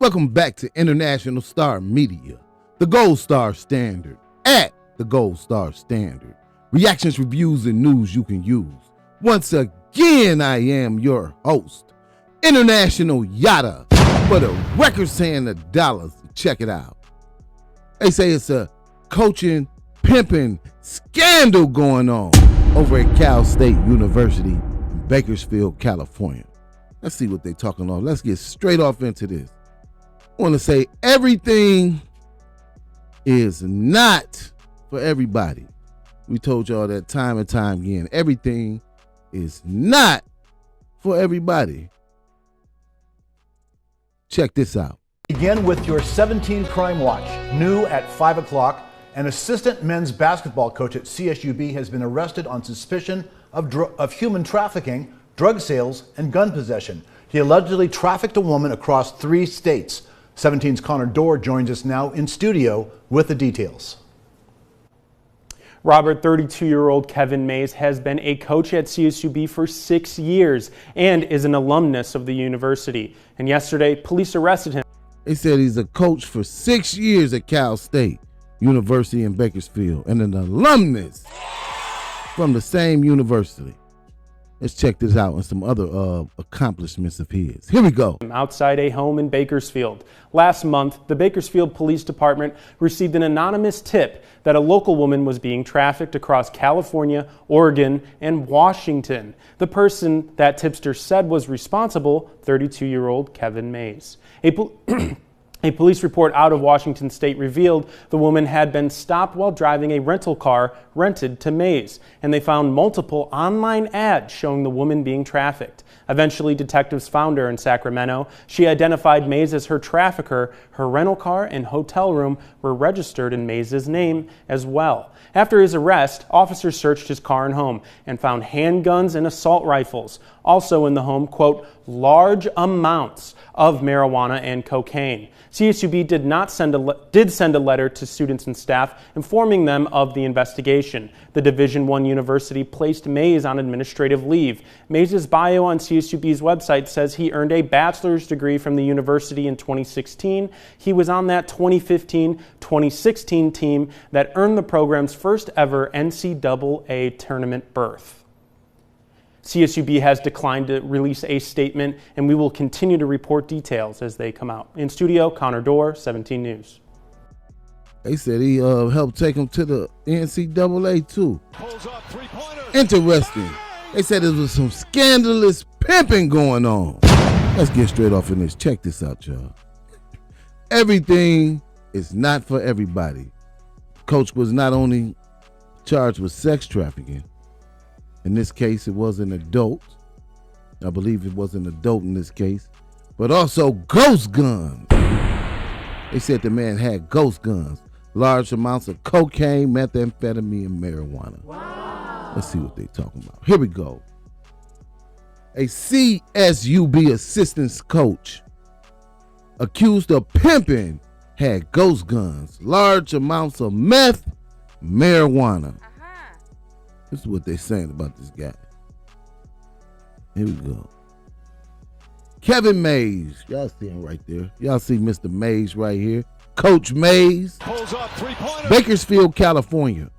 Welcome back to International Star Media, the Gold Star Standard, at the Gold Star Standard. Reactions, reviews, and news you can use. Once again, I am your host, International Yada, for the record saying the dollars. Check it out. They say it's a coaching, pimping scandal going on over at Cal State University in Bakersfield, California. Let's see what they're talking about. Let's get straight off into this. I want to say everything is not for everybody. We told y'all that time and time again. Everything is not for everybody. Check this out. Begin with your 17 Crime Watch. New at 5 o'clock, an assistant men's basketball coach at CSUB has been arrested on suspicion of human trafficking, drug sales, and gun possession. He allegedly trafficked a woman across 3 states. 17's Connor Dorr joins us now in studio with the details. Robert, 32-year-old Kevin Mays has been a coach at CSUB for 6 years and is an alumnus of the university. And yesterday, police arrested him. They said he's a coach for 6 years at Cal State University in Bakersfield and an alumnus from the same university. Let's check this out and some other accomplishments of his. Here we go. Outside a home in Bakersfield. Last month, the Bakersfield Police Department received an anonymous tip that a local woman was being trafficked across California, Oregon, and Washington. The person that tipster said was responsible, 32-year-old Kevin Mays. A police report out of Washington State revealed the woman had been stopped while driving a rental car rented to Mays, and they found multiple online ads showing the woman being trafficked. Eventually, detectives found her in Sacramento. She identified Mays as her trafficker. Her rental car and hotel room were registered in Mays' name as well. After his arrest, officers searched his car and home and found handguns and assault rifles. Also in the home, quote, large amounts of marijuana and cocaine. CSUB did send a letter to students and staff informing them of the investigation. The Division I university placed Mays on administrative leave. Mays' bio on CSUB's website says he earned a bachelor's degree from the university in 2016. He was on that 2015-2016 team that earned the program's first ever NCAA tournament berth. CSUB has declined to release a statement, and we will continue to report details as they come out. In studio, Connor Dorr, 17 News. They said he helped take him to the NCAA too. Interesting. They said there was some scandalous pimping going on. Let's get straight off in this. Check this out, y'all. Everything is not for everybody. Coach was not only charged with sex trafficking. In this case, it was an adult. I believe it was an adult in this case. But also ghost guns. They said the man had ghost guns. Large amounts of cocaine, methamphetamine, and marijuana. Wow. Let's see what they're talking about. Here we go. A CSUB assistant coach accused of pimping had ghost guns, large amounts of meth, marijuana. This is what they're saying about this guy. Here we go. Kevin Mays. Y'all see him right there. Y'all see Mr. Mays right here. Coach Mays. Bakersfield, California.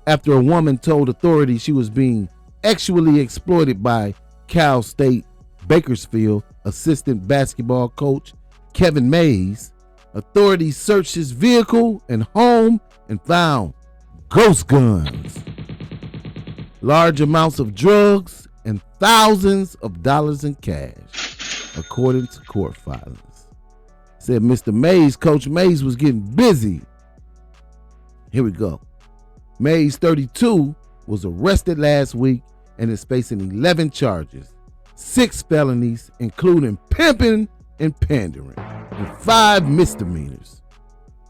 After a woman told authorities she was being sexually exploited by Cal State Bakersfield assistant basketball coach Kevin Mays, authorities searched his vehicle and home and found ghost guns, large amounts of drugs, and thousands of dollars in cash, according to court filings. Said Mr. Mays, Coach Mays, was getting busy. Here we go. Mays, 32, was arrested last week and is facing 11 charges, 6 felonies, including pimping and pandering, and 5 misdemeanors.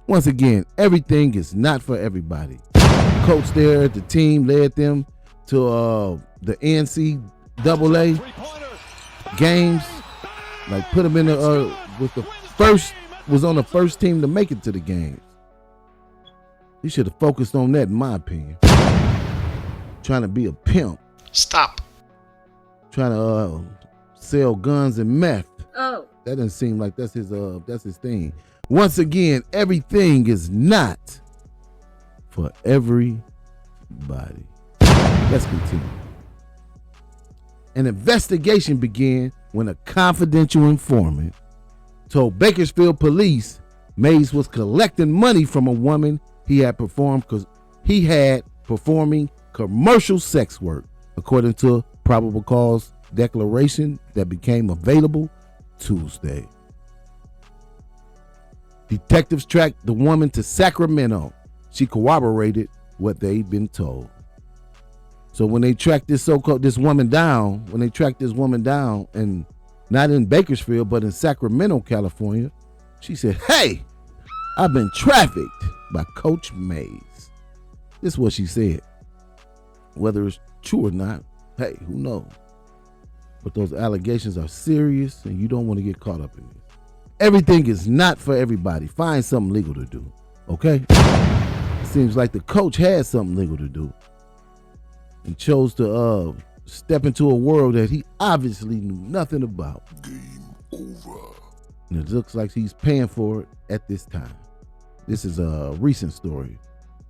Once again, everything is not for everybody. Coach there at the team led them to the NCAA games, like put them in the was on the first team to make it to the games. He should have focused on that, in my opinion. Trying to be a pimp. Stop. Trying to sell guns and meth. Oh. That doesn't seem like that's his thing. Once again, everything is not for everybody. Let's continue. An investigation began when a confidential informant told Bakersfield police Mays was collecting money from a woman he had performing commercial sex work, according to probable cause declaration that became available Tuesday. Detectives tracked the woman to Sacramento. She corroborated what they'd been told. So when they tracked this woman down, and not in Bakersfield, but in Sacramento, California, she said, "Hey, I've been trafficked by Coach Mays." This is what she said. Whether it's true or not, hey, who knows? But those allegations are serious, and you don't want to get caught up in it. Everything is not for everybody. Find something legal to do, okay? It seems like the coach had something legal to do and chose to step into a world that he obviously knew nothing about. Game over. And it looks like he's paying for it at this time. This is a recent story,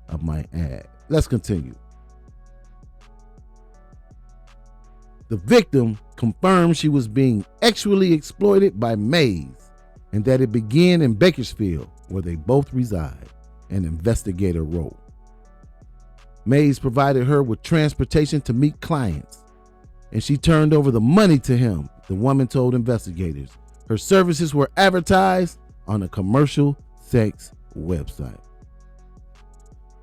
I might add. Let's continue. The victim confirmed she was being sexually exploited by Mays and that it began in Bakersfield, where they both reside, an investigator wrote. Mays provided her with transportation to meet clients, and she turned over the money to him, the woman told investigators. Her services were advertised on a commercial sex website.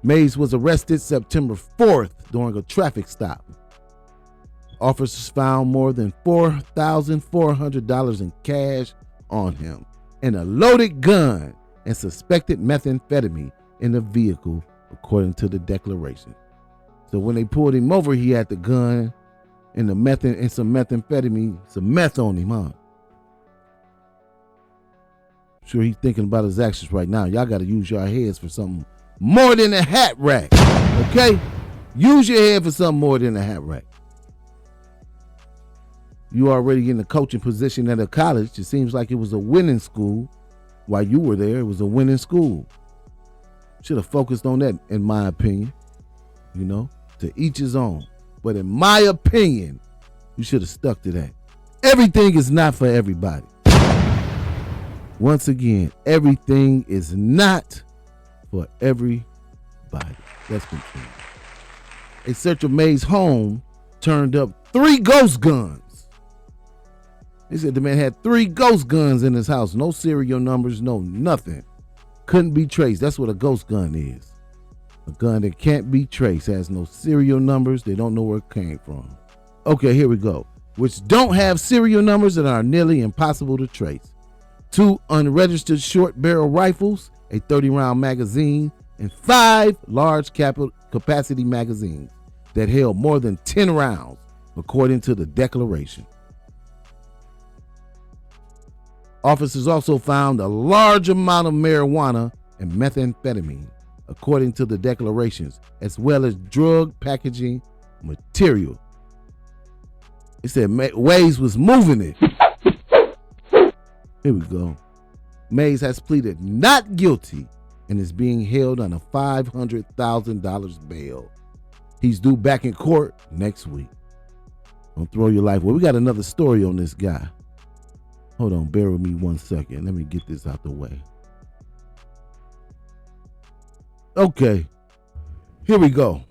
Mays was arrested September 4th during a traffic stop. Officers found more than $4,400 in cash on him and a loaded gun and suspected methamphetamine in the vehicle, according to the declaration. So when they pulled him over, he had the gun and some methamphetamine, some meth on him, huh? I'm sure he's thinking about his actions right now. Y'all got to use your heads for something more than a hat rack, okay? Use your head for something more than a hat rack. You already in the coaching position at a college. It seems like it was a winning school. While you were there, it was a winning school. Should have focused on that, in my opinion. You know, to each his own. But in my opinion, you should have stuck to that. Everything is not for everybody. Once again, everything is not for everybody. Let's continue. A search of May's home turned up 3 ghost guns. They said the man had 3 ghost guns in his house. No serial numbers, no nothing. Couldn't be traced. That's what a ghost gun is. A gun that can't be traced, has no serial numbers. They don't know where it came from. Okay, here we go. Which don't have serial numbers and are nearly impossible to trace. 2 unregistered short barrel rifles, a 30-round magazine, and 5 large capacity magazines that held more than 10 rounds, according to the declaration. Officers also found a large amount of marijuana and methamphetamine, according to the declarations, as well as drug packaging material. It said Mays was moving it. Here we go. Mays has pleaded not guilty and is being held on a $500,000 bail. He's due back in court next week. Don't throw your life away. We got another story on this guy. Hold on, bear with me 1 second. Let me get this out the way. Okay, here we go.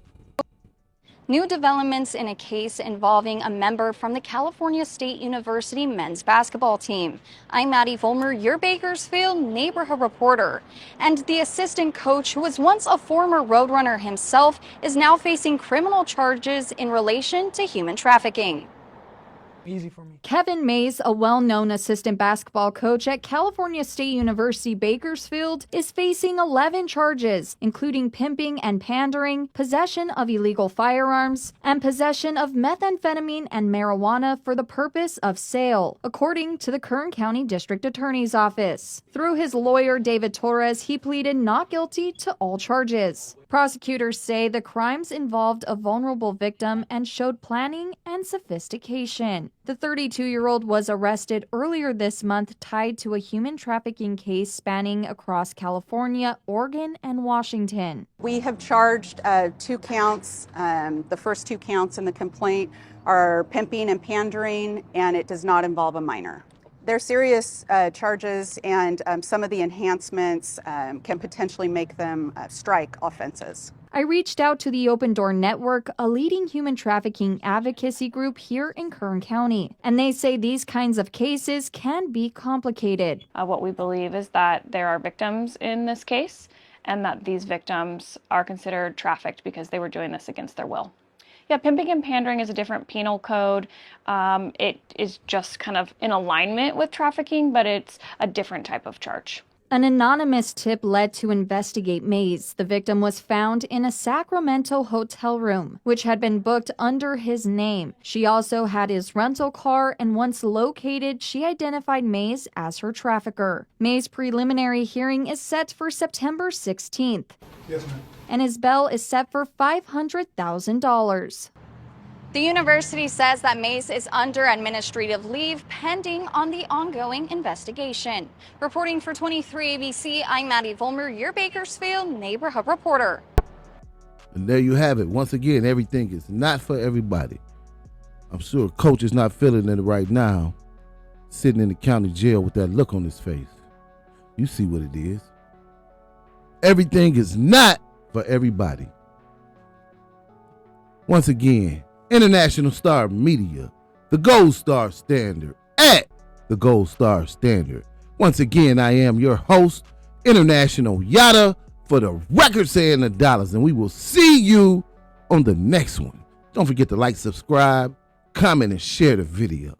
New developments in a case involving a member from the California State University men's basketball team. I'm Maddie Fulmer, your Bakersfield neighborhood reporter. And the assistant coach, who was once a former Roadrunner himself, is now facing criminal charges in relation to human trafficking. Easy for me. Kevin Mays, a well-known assistant basketball coach at California State University Bakersfield, is facing 11 charges, including pimping and pandering, possession of illegal firearms, and possession of methamphetamine and marijuana for the purpose of sale, according to the Kern County District Attorney's Office. Through his lawyer, David Torres, he pleaded not guilty to all charges. Prosecutors say the crimes involved a vulnerable victim and showed planning and sophistication. Washington. The 32-year-old was arrested earlier this month tied to a human trafficking case spanning across California, Oregon, and Washington. We have charged 2 counts. The first 2 counts in the complaint are pimping and pandering, and it does not involve a minor. They're serious charges, and some of the enhancements can potentially make them strike offenses. I reached out to the Open Door Network, a leading human trafficking advocacy group here in Kern County, and they say these kinds of cases can be complicated. What we believe is that there are victims in this case, and that these victims are considered trafficked because they were doing this against their will. Yeah, pimping and pandering is a different penal code. It is just kind of in alignment with trafficking, but it's a different type of charge. An anonymous tip led to investigate Mays. The victim was found in a Sacramento hotel room, which had been booked under his name. She also had his rental car, and once located, she identified Mays as her trafficker. Mays' preliminary hearing is set for September 16th. Yes, ma'am. And his bail is set for $500,000. The university says that Mays is under administrative leave pending on the ongoing investigation. Reporting for 23 ABC, I'm Maddie Volmer, your Bakersfield neighborhood reporter. And there you have it. Once again, everything is not for everybody. I'm sure Coach is not feeling it right now, sitting in the county jail with that look on his face. You see what it is. Everything is not for everybody. Once again, International Star Media, the Gold Star Standard, at the Gold Star Standard. Once again, I am your host, International Yada, for the records and the dollars, and we will see you on the next one. Don't forget to like, subscribe, comment, and share the video.